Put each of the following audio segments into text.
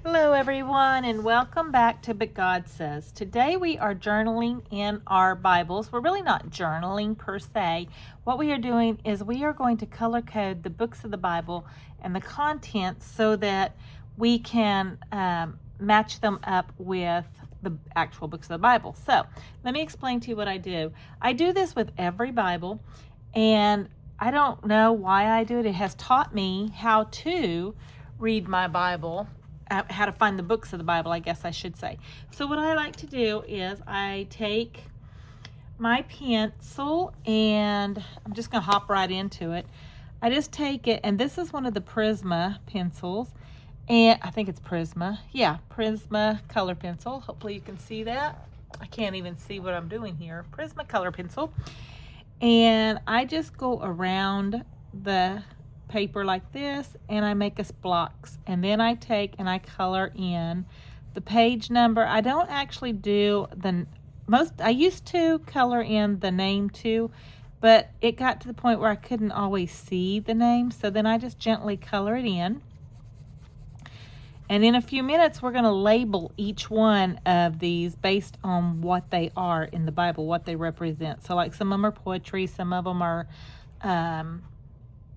Hello everyone and welcome back to But God Says. Today we are journaling in our Bibles. We're really not journaling per se. What we are doing is we are going to color code the books of the Bible and the contents so that we can match them up with the actual books of the Bible. So let me explain to you what I do. I do this with every Bible, and I don't know why I do it. It has taught me how to read my Bible, how to find the books of the Bible, I guess I should say. So what I like to do is I take my pencil and I'm just going to hop right into it. I just take it, and this is one of the Prisma pencils, and I think it's Prisma. Yeah, Prisma color pencil. Hopefully you can see that. I can't even see what I'm doing here. Prisma color pencil. And I just go around the paper like this, and I make us blocks, and then I take and I color in the page number. I don't actually do I used to color in the name too, but it got to the point where I couldn't always see the name, so then I just gently color it in. And in a few minutes we're going to label each one of these based on what they are in the Bible, what they represent. So like some of them are poetry, some of them are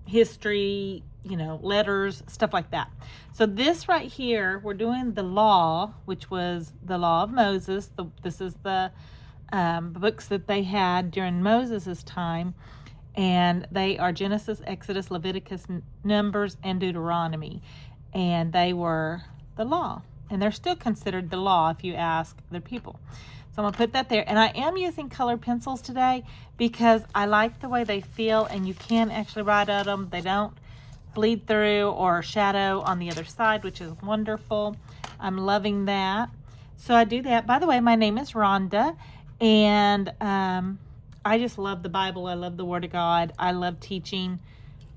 history, letters, stuff like that. So this right here, we're doing the law, which was the law of Moses. This is the books that they had during Moses's time, and they are Genesis, Exodus, Leviticus, Numbers, and Deuteronomy, and they were the law, and they're still considered the law if you ask other people. So I'm going to put that there, and I am using colored pencils today because I like the way they feel, and you can actually write at them. They don't bleed through or shadow on the other side, which is wonderful. I'm loving that. So I do that. By the way, my name is Rhonda, and I just love the Bible. I love the Word of God. I love teaching.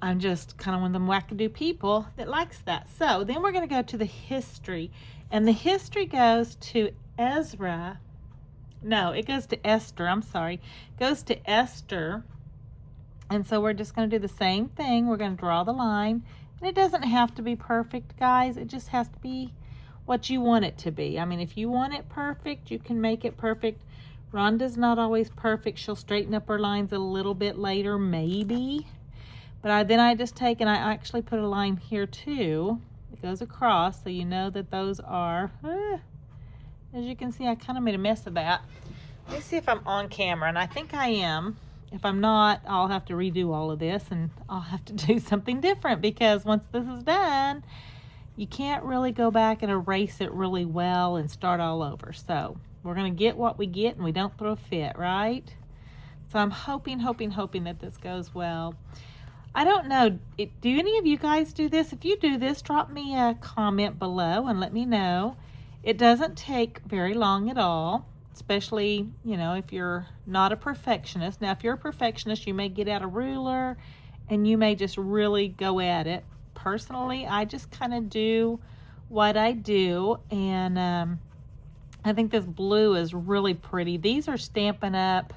I'm just kind of one of them wackadoo people that likes that. So then we're going to go to the history, and the history goes to Ezra. No, it goes to Esther. I'm sorry. It goes to Esther. And so we're just going to do the same thing. We're going to draw the line. And it doesn't have to be perfect, guys. It just has to be what you want it to be. I mean, if you want it perfect, you can make it perfect. Rhonda's not always perfect. She'll straighten up her lines a little bit later, maybe. But then I just take and I actually put a line here too. It goes across, so you know that those are... as you can see, I kind of made a mess of that. Let me see if I'm on camera, and I think I am. If I'm not, I'll have to redo all of this, and I'll have to do something different, because once this is done, you can't really go back and erase it really well and start all over. So we're going to get what we get, and we don't throw a fit, right? So I'm hoping that this goes well. I don't know, do any of you guys do this? If you do this, drop me a comment below and let me know. It doesn't take very long at all, especially, if you're not a perfectionist. Now, if you're a perfectionist, you may get out a ruler and you may just really go at it. Personally, I just kind of do what I do, and I think this blue is really pretty. These are Stampin' Up!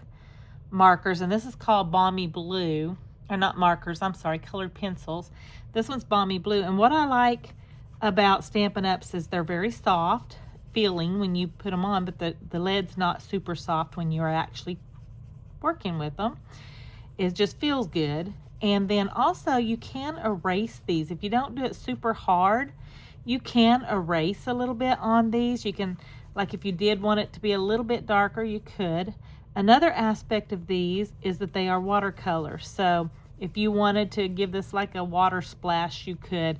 Markers, and this is called Balmy Blue. Or not markers, I'm sorry, colored pencils. This one's Balmy Blue, and what I like about Stampin' Ups is they're very soft feeling when you put them on, but the lead's not super soft when you're actually working with them. It just feels good. And then also you can erase these. If you don't do it super hard, you can erase a little bit on these. You can, like if you did want it to be a little bit darker, you could. Another aspect of these is that they are watercolor. So if you wanted to give this like a water splash, you could.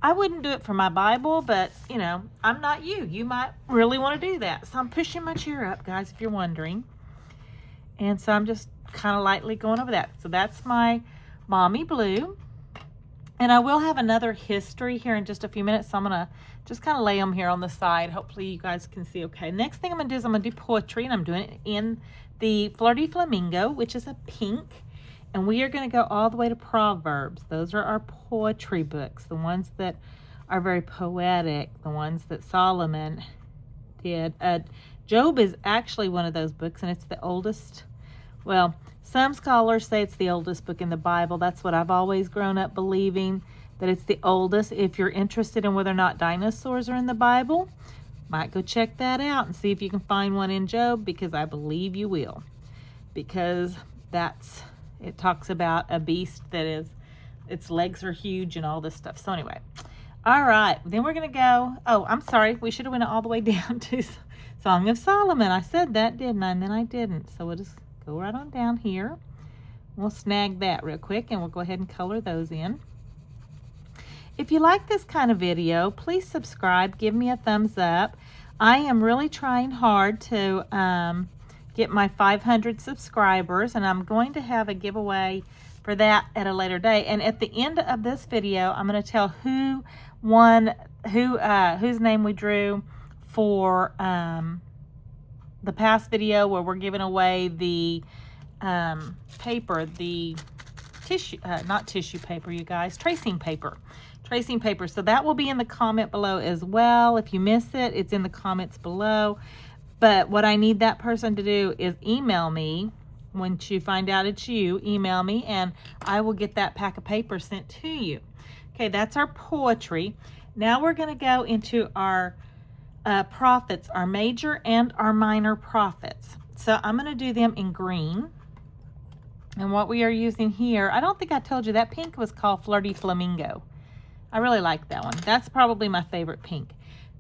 I wouldn't do it for my Bible, but, I'm not you. You might really want to do that. So I'm pushing my chair up, guys, if you're wondering. And so I'm just kind of lightly going over that. So that's my Mommy Blue. And I will have another history here in just a few minutes. So I'm going to just kind of lay them here on the side. Hopefully you guys can see okay. Next thing I'm going to do is I'm going to do poetry, and I'm doing it in the Flirty Flamingo, which is a pink. And we are going to go all the way to Proverbs. Those are our poetry books, the ones that are very poetic, the ones that Solomon did. Job is actually one of those books, and it's the oldest. Well, some scholars say it's the oldest book in the Bible. That's what I've always grown up believing. that it's the oldest. If you're interested in whether or not dinosaurs are in the Bible, might go check that out and see if you can find one in Job, because I believe you will. Because it talks about a beast that is, its legs are huge and all this stuff. So anyway, all right, then we're going to go, oh, I'm sorry, we should have went all the way down to Song of Solomon. I said that, didn't I? And then I didn't. So we'll just go right on down here. We'll snag that real quick, and we'll go ahead and color those in. If you like this kind of video, please subscribe, give me a thumbs up. I am really trying hard to get my 500 subscribers, and I'm going to have a giveaway for that at a later day. And at the end of this video, I'm going to tell who won, whose name we drew for the past video where we're giving away the paper, the tissue, not tissue paper, you guys, tracing paper. So that will be in the comment below as well. If you miss it, it's in the comments below. But what I need that person to do is email me. Once you find out it's you, email me, and I will get that pack of paper sent to you. Okay, that's our poetry. Now we're going to go into our prophets, our major and our minor prophets. So I'm going to do them in green. And what we are using here, I don't think I told you, that pink was called Flirty Flamingo. I really like that one. That's probably my favorite pink.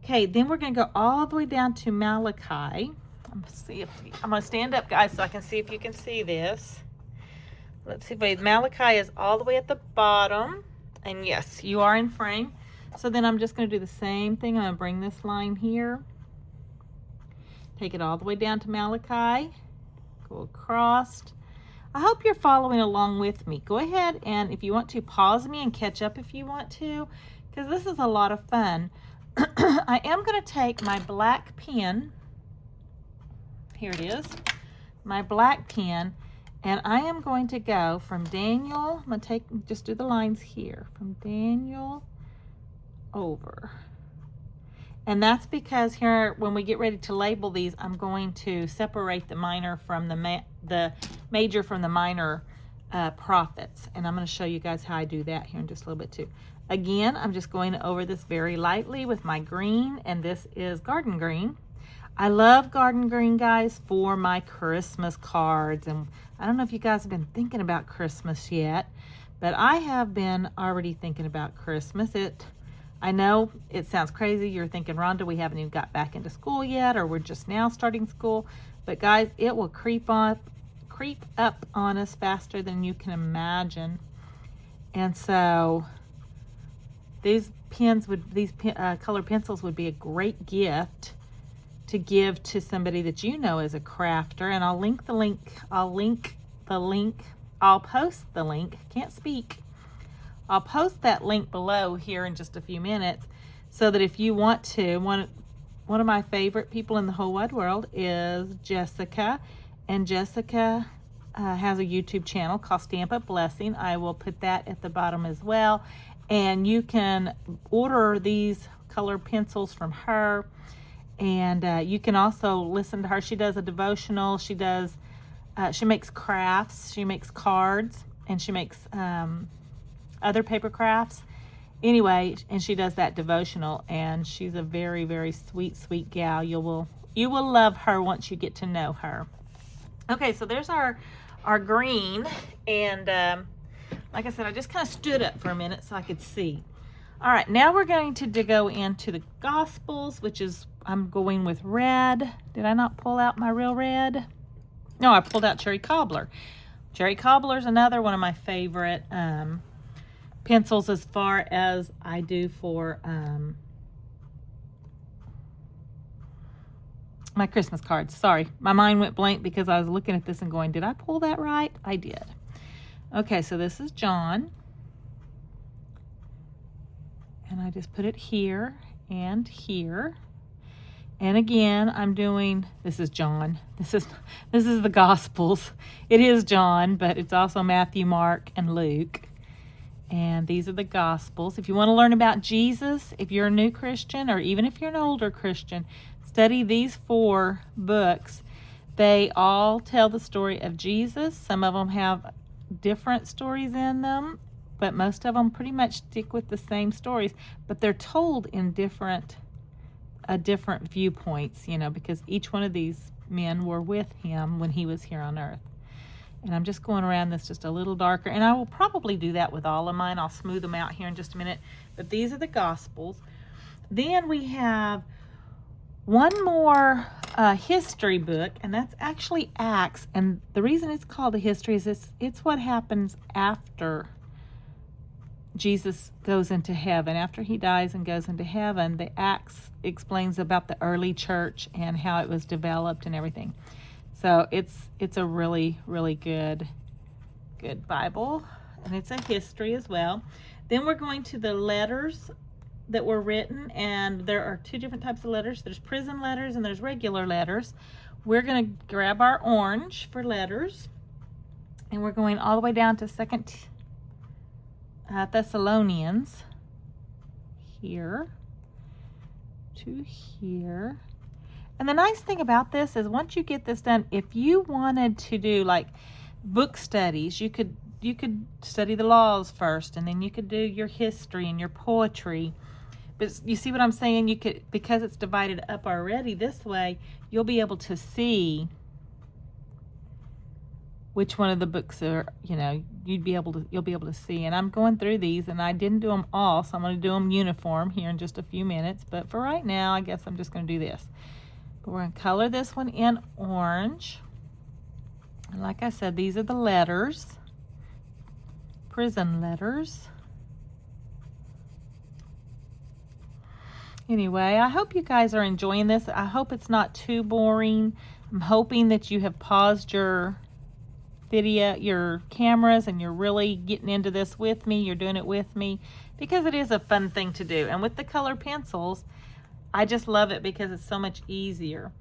Okay, then we're going to go all the way down to Malachi. I'm going to stand up, guys, so I can see if you can see this. Let's see. Wait, Malachi is all the way at the bottom. And yes, you are in frame. So then I'm just going to do the same thing. I'm going to bring this line here. Take it all the way down to Malachi. Go across. I hope you're following along with me. Go ahead, and if you want to, pause me and catch up if you want to, because this is a lot of fun. I am going to take my black pen. Here it is. My black pen. And I am going to go from Daniel. I'm going to just do the lines here. From Daniel over. And that's because here, when we get ready to label these, I'm going to separate the minor from the major from the minor prophets. And I'm going to show you guys how I do that here in just a little bit too. Again, I'm just going over this very lightly with my green, and this is garden green. I love garden green, guys, for my Christmas cards. And I don't know if you guys have been thinking about Christmas yet, but I have been already thinking about Christmas. I know it sounds crazy. You're thinking, Rhonda, we haven't even got back into school yet, or we're just now starting school. But guys, it will creep up on us faster than you can imagine. And so these color pencils would be a great gift to give to somebody that you know is a crafter. And I'll post the link. Can't speak. I'll post that link below here in just a few minutes, so that if you want to, one of my favorite people in the whole wide world is Jessica, and Jessica has a YouTube channel called Stamp Up Blessing. I will put that at the bottom as well, and you can order these color pencils from her, and you can also listen to her. She does a devotional. She makes crafts, she makes cards, and she makes other paper crafts. Anyway, and she does that devotional, and she's a very, very sweet gal. You will love her once you get to know her. Okay, so there's our green, and like I said, I just kind of stood up for a minute so I could see. All right, now we're going to go into the Gospels, which is, I'm going with red. Did I not pull out my real red? No, I pulled out Cherry Cobbler. Cherry Cobbler is another one of my favorite pencils, as far as I do for my Christmas cards. Sorry, my mind went blank because I was looking at this and going, did I pull that right? I did. Okay, so this is John. And I just put it here and here. And again, I'm doing, this is John. This is the Gospels. It is John, but it's also Matthew, Mark, and Luke. And these are the Gospels. If you want to learn about Jesus, if you're a new Christian, or even if you're an older Christian, study these 4 books. They all tell the story of Jesus. Some of them have different stories in them. but most of them pretty much stick with the same stories, but they're told in different viewpoints, you know, because each one of these men were with him when he was here on earth. And I'm just going around this just a little darker, and I will probably do that with all of mine. I'll smooth them out here in just a minute, but these are the Gospels. Then we have one more history book, and that's actually Acts. And the reason it's called a history is it's what happens after Jesus goes into heaven. After he dies and goes into heaven, the Acts explains about the early church and how it was developed and everything. So it's a really, really good Bible, and it's a history as well. Then we're going to the letters that were written, and there are two different types of letters. There's prison letters and there's regular letters. We're going to grab our orange for letters, and we're going all the way down to 2 Thessalonians here to here. And the nice thing about this is once you get this done, if you wanted to do like book studies, you could study the laws first, and then you could do your history and your poetry. But you see what I'm saying? You could, because it's divided up already this way, you'll be able to see which one of the books are, you know, you'll be able to see. And I'm going through these, and I didn't do them all, so I'm going to do them uniform here in just a few minutes. But for right now, I guess I'm just going to do this. But we're going to color this one in orange. And like I said, these are the letters, prison letters. Anyway, I hope you guys are enjoying this. I hope it's not too boring. I'm hoping that you have paused your video, your cameras, and you're really getting into this with me. You're doing it with me because it is a fun thing to do. And with the color pencils, I just love it because it's so much easier.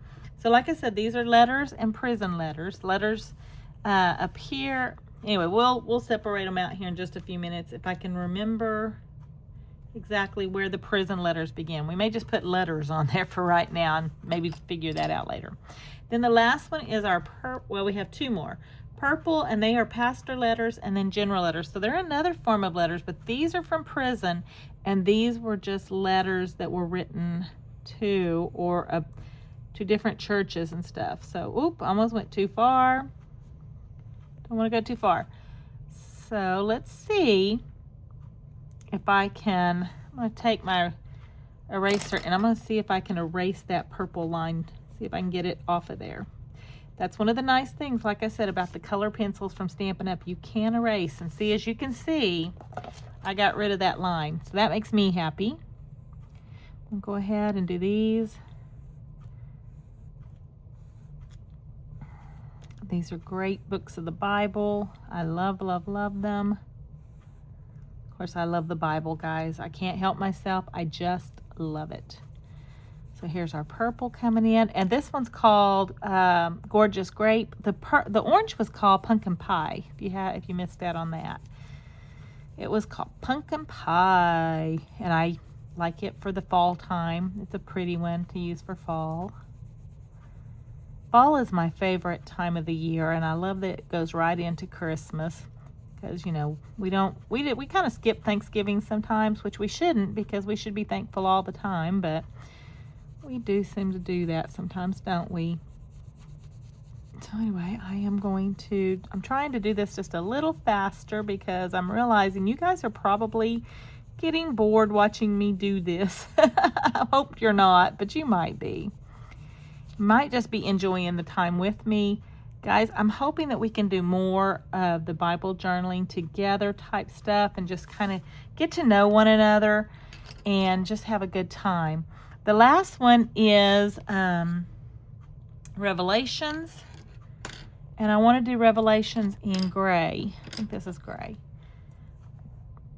So like I said, these are letters and prison letters. Letters up here. Anyway, we'll separate them out here in just a few minutes if I can remember exactly where the prison letters begin. We may just put letters on there for right now and maybe figure that out later. Then the last one is our well, we have two more. Purple, and they are pastor letters, and then general letters. So they're another form of letters, but these are from prison, and these were just letters that were written to to different churches and stuff. So, oop, almost went too far. Don't want to go too far. So let's see if I can. I'm going to take my eraser, and I'm going to see if I can erase that purple line. See if I can get it off of there. That's one of the nice things, like I said, about the color pencils from Stampin' Up. You can erase, and see, as you can see, I got rid of that line. So that makes me happy. I'll go ahead and do these. These are great books of the Bible. I love, love, love them. Of course, I love the Bible, guys. I can't help myself. I just love it. So here's our purple coming in, and this one's called Gorgeous Grape. The orange was called Pumpkin Pie. If you missed out on that, it was called Pumpkin Pie, and I like it for the fall time. It's a pretty one to use for fall. Fall is my favorite time of the year, and I love that it goes right into Christmas. Because, you know, we kind of skip Thanksgiving sometimes, which we shouldn't, because we should be thankful all the time, but we do seem to do that sometimes, don't we? So anyway, I'm trying to do this just a little faster because I'm realizing you guys are probably getting bored watching me do this. I hope you're not, but you might be. You might just be enjoying the time with me. Guys, I'm hoping that we can do more of the Bible journaling together type stuff and just kind of get to know one another and just have a good time. The last one is Revelations, and I want to do Revelations in gray. I think this is gray.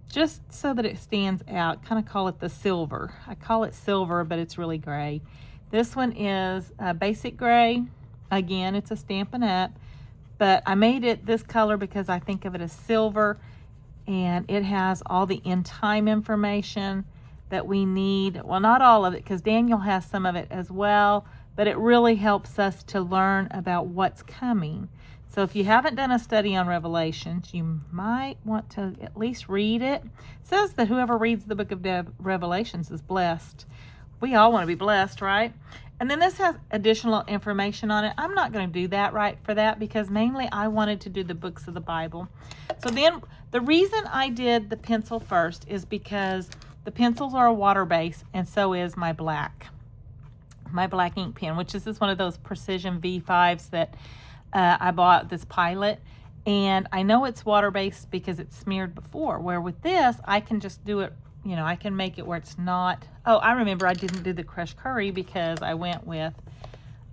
Just so that it stands out, kind of call it the silver. I call it silver, but it's really gray. This one is basic gray. Again, it's a Stampin' Up, but I made it this color because I think of it as silver, and it has all the end time information that we need. Well, not all of it, because Daniel has some of it as well, but it really helps us to learn about what's coming. So if you haven't done a study on Revelations, you might want to at least read it. It says that whoever reads the book of Revelations is blessed. We all want to be blessed, right? And then this has additional information on it. I'm not going to do that right for that because mainly I wanted to do the books of the Bible. So then the reason I did the pencil first is because the pencils are a water base, and so is my black ink pen, which is one of those Precision V5s that I bought, this Pilot. And I know it's water-based because it's smeared before, where with this, I can just do it, you know, I can make it where it's not. Oh, I remember I didn't do the crushed curry because I went with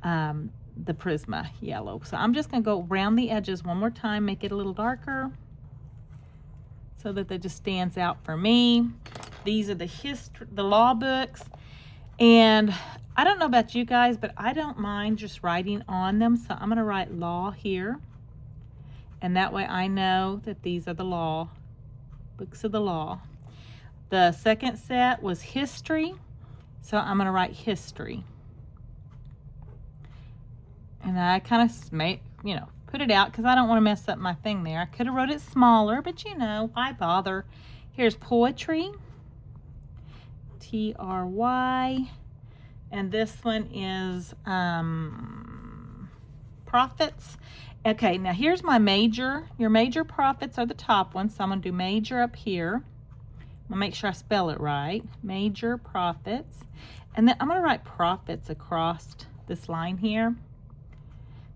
the Prisma yellow. So I'm just going to go around the edges one more time, make it a little darker so that it just stands out for me. These are the law books. And I don't know about you guys, but I don't mind just writing on them. So I'm going to write law here. And that way I know that these are the law, books of the law. The second set was history. So I'm going to write history. And I kind of make, you know, put it out because I don't want to mess up my thing there. I could have wrote it smaller, but you know, why bother? Here's poetry. T-R-Y. And this one is prophets. Okay, now here's my major. Your major prophets are the top ones, so I'm going to do major up here. I'm going to make sure I spell it right. Major prophets. And then I'm going to write prophets across this line here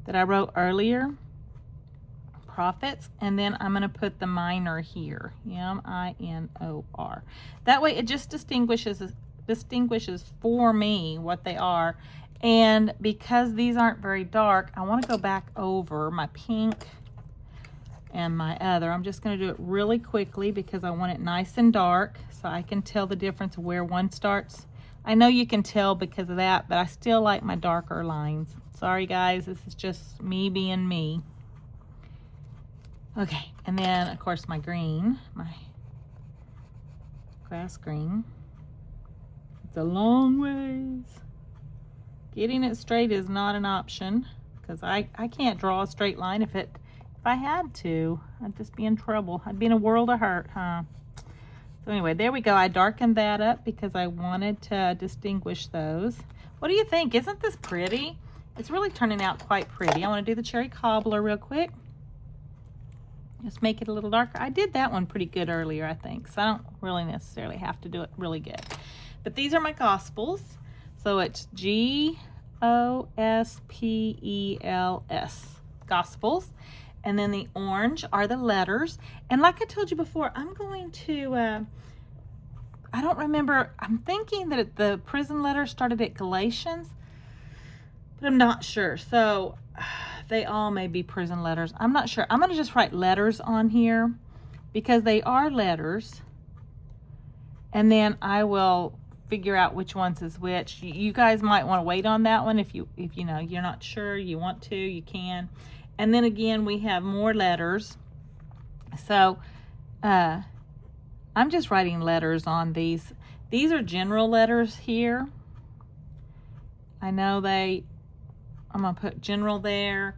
that I wrote earlier. Prophets. And then I'm going to put the minor here. M-I-N-O-R. That way it just distinguishes for me what they are. And because these aren't very dark, I want to go back over my pink and my other. I'm just going to do it really quickly because I want it nice and dark so I can tell the difference of where one starts. I know you can tell because of that, but I still like my darker lines. Sorry guys, this is just me being me. Okay, and then of course my green, my grass green. It's a long ways. Getting it straight is not an option because I can't draw a straight line. If I had to, I'd just be in trouble. I'd be in a world of hurt, huh? So anyway, there we go. I darkened that up because I wanted to distinguish those. What do you think? Isn't this pretty? It's really turning out quite pretty. I want to do the cherry cobbler real quick. Just make it a little darker. I did that one pretty good earlier, I think, so I don't really necessarily have to do it really good. But these are my Gospels. So it's G-O-S-P-E-L-S, Gospels. And then the orange are the letters. And like I told you before, I'm going to, I don't remember, I'm thinking that the prison letter started at Galatians, but I'm not sure. So they all may be prison letters. I'm not sure. I'm going to just write letters on here because they are letters. And then I will figure out which ones is which. You guys might want to wait on that one if you know you're not sure, you want to, you can. And then again we have more letters. So I'm just writing letters on these. These are general letters here. I know I'm gonna put general there,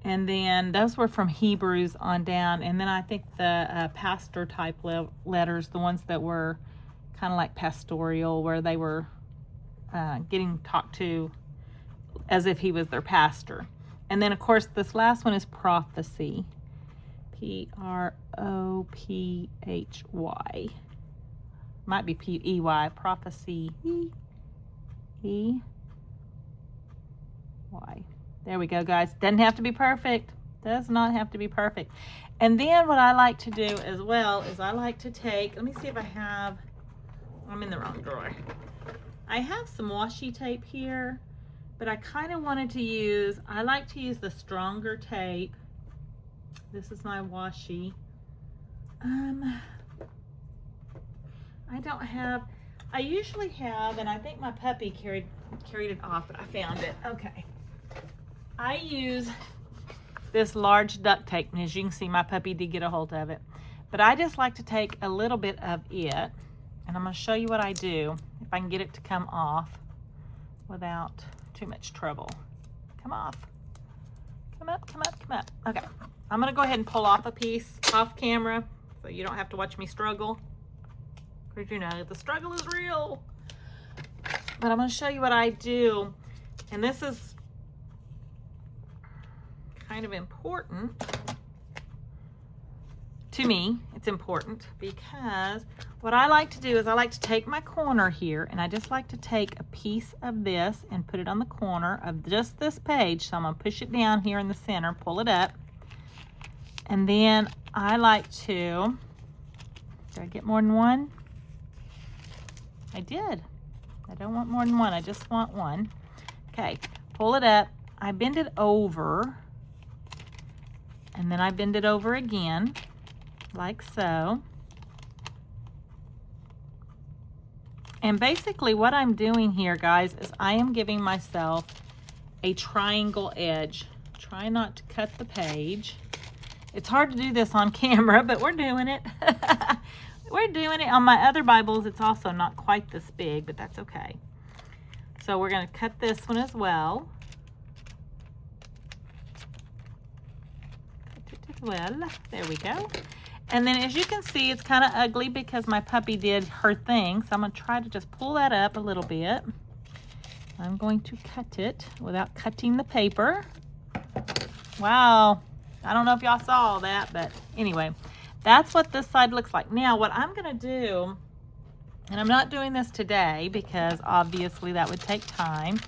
and then those were from Hebrews on down. And then I think the pastor type letters, the ones that were kind of like pastoral, where they were getting talked to as if he was their pastor. And then of course this last one is prophecy. P-R-O-P-H-Y. Might be P-E-Y. Prophecy. E-Y. There we go, guys. Doesn't have to be perfect. Does not have to be perfect. And then what I like to do as well is I like to take, let me see if I have, I'm in the wrong drawer. I have some washi tape here, but I kind of wanted to use, I like to use the stronger tape. This is my washi. I don't have, I usually have, and I think my puppy carried it off, but I found it. Okay. I use this large duct tape, and as you can see, my puppy did get a hold of it. But I just like to take a little bit of it, and I'm going to show you what I do, if I can get it to come off without too much trouble. Come off. Come up, come up, come up. Okay, I'm gonna go ahead and pull off a piece off camera so you don't have to watch me struggle. Because you know, the struggle is real. But I'm gonna show you what I do. And this is kind of important to me. It's important because what I like to do is I like to take my corner here, and I just like to take a piece of this and put it on the corner of just this page. So I'm gonna push it down here in the center, pull it up, and then I like to, did I get more than one? I did. I don't want more than one, I just want one. Okay, pull it up, I bend it over, and then I bend it over again, like so. And basically what I'm doing here, guys, is I am giving myself a triangle edge. Try not to cut the page. It's hard to do this on camera, but we're doing it. We're doing it. On my other Bibles, it's also not quite this big, but that's okay. So we're going to cut this one as well. Cut it as well. There we go. And then as you can see, it's kind of ugly because my puppy did her thing. So I'm going to try to just pull that up a little bit. I'm going to cut it without cutting the paper. Wow. I don't know if y'all saw all that, but anyway, that's what this side looks like. Now, what I'm going to do, and I'm not doing this today because obviously that would take time.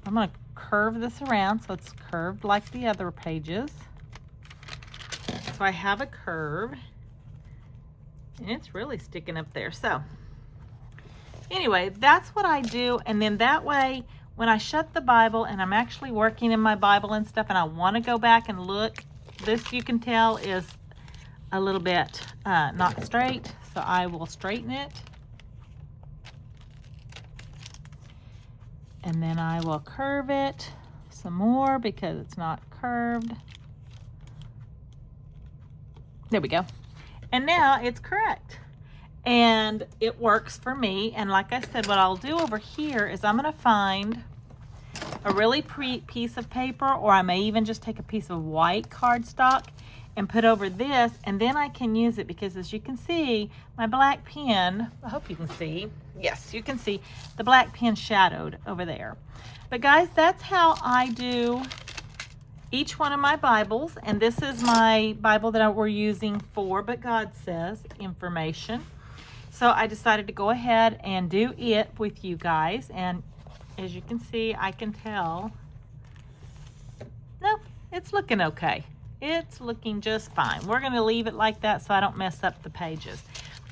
I'm going to curve this around so it's curved like the other pages. So I have a curve. And it's really sticking up there. So anyway, that's what I do. And then that way, when I shut the Bible and I'm actually working in my Bible and stuff and I want to go back and look, this you can tell is a little bit not straight. So I will straighten it. And then I will curve it some more because it's not curved. There we go. And now it's correct. And it works for me. And like I said, what I'll do over here is I'm going to find a really pretty piece of paper, or I may even just take a piece of white cardstock and put over this, and then I can use it because as you can see, my black pen, I hope you can see, yes, you can see the black pen shadowed over there. But guys, that's how I do each one of my Bibles, and this is my Bible that we're using for But God Says information. So I decided to go ahead and do it with you guys, and as you can see, I can tell, no, it's looking okay. It's looking just fine. We're going to leave it like that so I don't mess up the pages.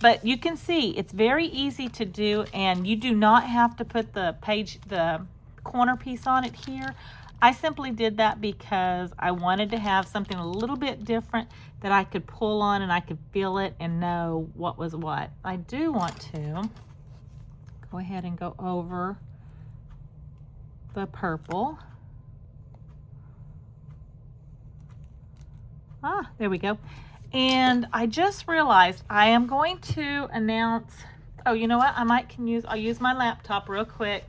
But you can see it's very easy to do, and you do not have to put the corner piece on it here. I simply did that because I wanted to have something a little bit different that I could pull on and I could feel it and know what was what. I do want to go ahead and go over the purple. Ah, there we go. And I just realized I am going to announce, oh, you know what? I'll use my laptop real quick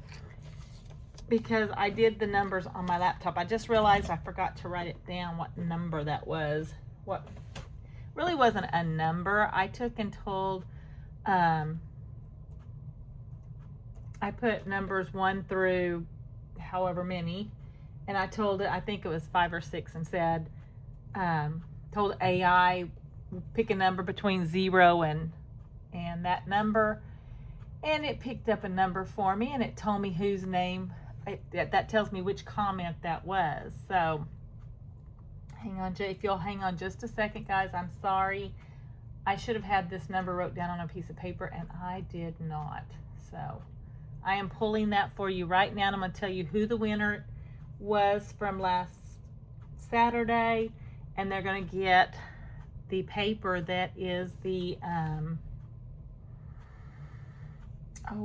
because I did the numbers on my laptop. I just realized I forgot to write it down what number that was. What really wasn't a number. I took and told, I put numbers 1 through however many, and I told it, I think it was 5 or 6, and said, told AI, pick a number between 0 and that number, and it picked up a number for me, and it told me whose name. That tells me which comment that was. So hang on, if you'll hang on just a second, guys. I'm sorry. I should have had this number wrote down on a piece of paper, and I did not. So I am pulling that for you right now, and I'm going to tell you who the winner was from last Saturday, and they're going to get the paper that is the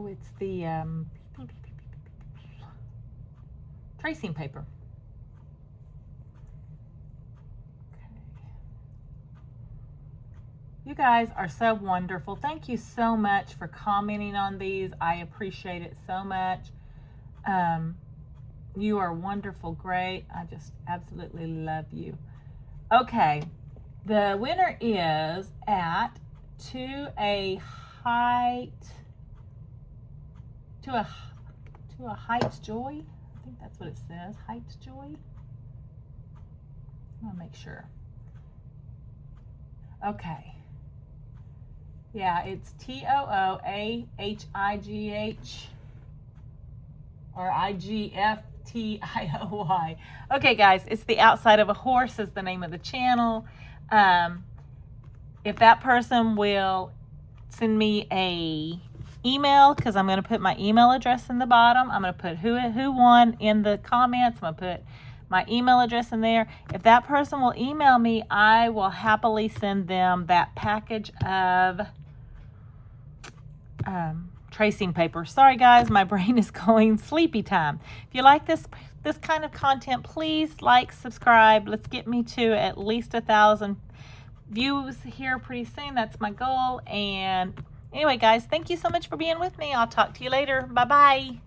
it's the tracing paper. Okay. You guys are so wonderful. Thank you so much for commenting on these. I appreciate it so much. You are wonderful, great. I just absolutely love you. Okay, the winner is at to a height joy. I think that's what it says. Height joy. I want to make sure. Okay. Yeah, it's TOOAHIGH or IGFTIOY. Okay, guys, it's the outside of a horse is the name of the channel. If that person will send me a email, because I'm going to put my email address in the bottom. I'm going to put who won in the comments. I'm going to put my email address in there. If that person will email me, I will happily send them that package of tracing paper. Sorry guys, my brain is going sleepy time. If you like this kind of content, please like, subscribe. Let's get me to at least 1,000 views here pretty soon. That's my goal. And anyway guys, thank you so much for being with me. I'll talk to you later. Bye bye.